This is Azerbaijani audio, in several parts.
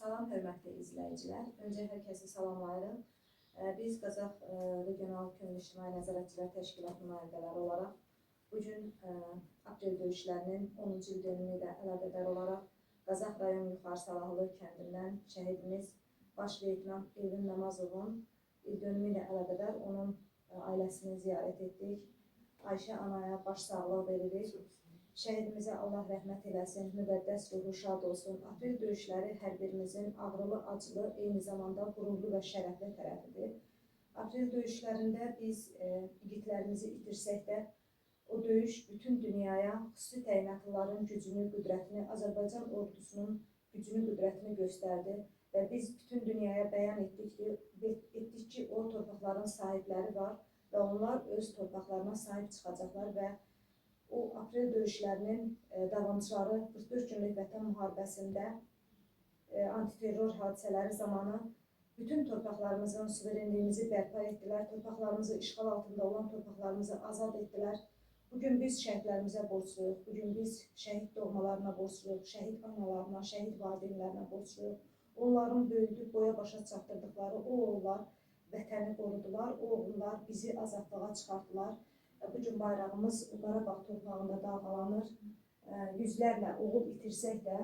Salam hörmətli izləyicilər. Öncə hər kəsi salamlayırıq. Biz Qazax Regional Könül İctimai Nəzarətçilər Təşkilatı nümayəndələri olaraq bugün aprel döyüşlərinin 10-cu ildönümü ilə əlaqədar olaraq Qazax rayon Yuxarı Salahlı kəndindən şəhidimiz baş leytenant Elvin Namazovun ildönümü ilə əlaqədar onun ailəsini ziyarət etdik. Ayşə anaya baş sağlığı veririk. Şəhidimizə Allah rəhmət eləsin, müqəddəs ruhu şad olsun. Aprel döyüşləri hər birimizin ağrılı, acılı, eyni zamanda qürurlu və şərəfli tərəfidir. Aprel döyüşlərində biz igidlərimizi itirsək də, o döyüş bütün dünyaya xüsusi təyinatlıların gücünü, qüdrətini, Azərbaycan ordusunun gücünü, qüdrətini göstərdi və biz bütün dünyaya bəyan etdik ki, o torpaqların sahibləri var və onlar öz torpaqlarına sahib çıxacaqlar və o aprel döyüşlərinin davamçıları 44 günlük vətən müharibəsində antiterror hadisələri zamanı bütün torpaqlarımızın suverenliyimizi bərpa etdilər, torpaqlarımızı işğal altında olan torpaqlarımızı azad etdilər. Bugün biz şəhidlərimizə borcluyuq, bugün biz şəhid doğmalarına borcluyuq, şəhid analarına, şəhid valideynlərinə borcluyuq. Onların böyüdüb boya başa çatdırdıqları o oğullar vətəni qorudular, o oğullar bizi azadlığa çıxartdılar. Bugün bayrağımız Qarabağ torpağında dalğalanır. Yüzlərlə oğul itirsək də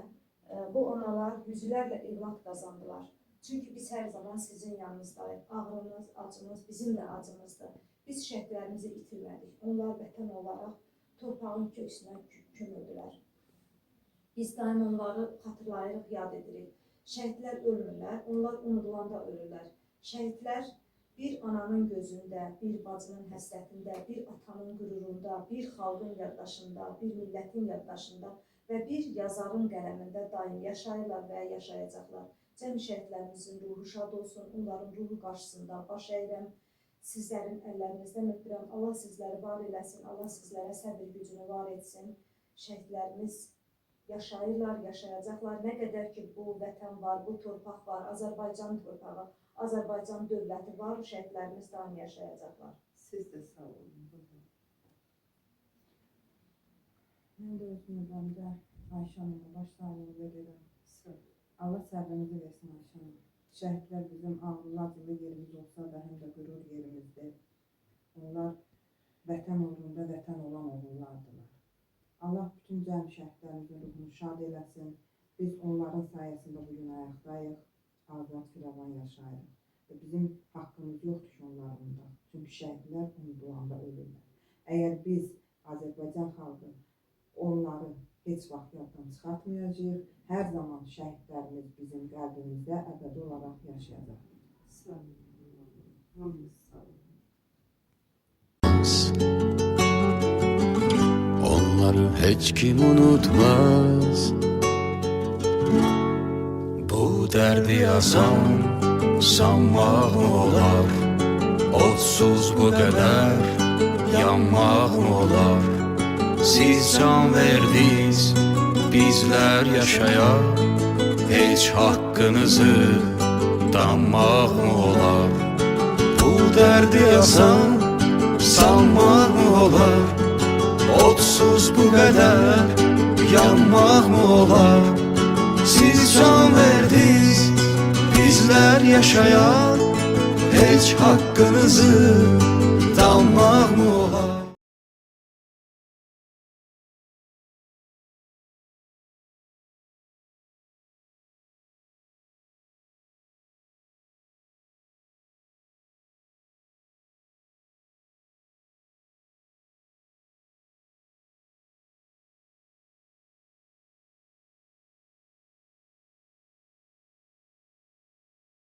bu analar yüzlərlə evlad qazandılar. Çünki biz hər zaman sizin yanınızdayıq. Ağrınız, acınız bizim də acımızdır. Biz şəhidlərimizi itirmədik. Onlar vətən olaraq torpağın köksünə kömüldülər. Biz daim onları xatırlayırıq, yad edirik. Şəhidlər ölmürlər, onlar unudulanda ölürlər. Şəhidlər bir ananın gözündə, bir bacının həsrətində, bir atanın qürurunda, bir xalqın yaddaşında, bir millətin yaddaşında və bir yazarın qələmində daim yaşayırlar və yaşayacaqlar. Cəmi şəhidlərimizin ruhu şad olsun, onların ruhu qarşısında baş əyirəm. Sizlərin əllərinizdən öpürəm. Allah sizləri var eləsin, Allah sizlərə səbir gücünü var etsin. Şəhidlərimiz yaşayırlar, yaşayacaqlar. Nə qədər ki, bu vətən var, bu torpaq var, Azərbaycan torpağı, Azərbaycan dövləti var, şəhidlərimiz daim yaşayacaqlar. Siz də sağ olun. Mən də öz növbəmdə Ayşə anama baş sağlığı verirəm. Allah səbrinizi versin Ayşə anama. Şəhidlər bizim ağrılı, acılı yerimiz olsa da həm də qürur yerimizdir. Onlar vətən uğrunda vətən olan oğullardılar. Allah bütün cəmi şəhidlərimizin ruhunu şad eləsin. Biz onların sayəsində bugün ayaqdayıq. Azad firavan yaşayırıq. Bizim haqqımız yoxdur ki, onlarında. Çünki şəhidlər unudulanda ölürlər. Əgər biz Azərbaycan xalqı onları heç vaxt yaddan çıxartmayacağıq, hər zaman şəhidlərimiz bizim qəlbimizdə əbədi olaraq yaşayacaq. Sağ olun. Hamınız sağ olun. Onları heç kim unutmaz. Bu derdi yazan sanmaq mı olar? Odsuz bu kadar yanmaq mı olar? Siz can verdiniz, bizler yaşayaq. Heç hakkınızı danmaq mı olar? Bu derdi yazan sanmaq mı olar? Odsuz bu kadar yanmaq mı olar? Siz can verdiniz, bizler yaşayaq. Heç hakkınızı danmaq mı olar?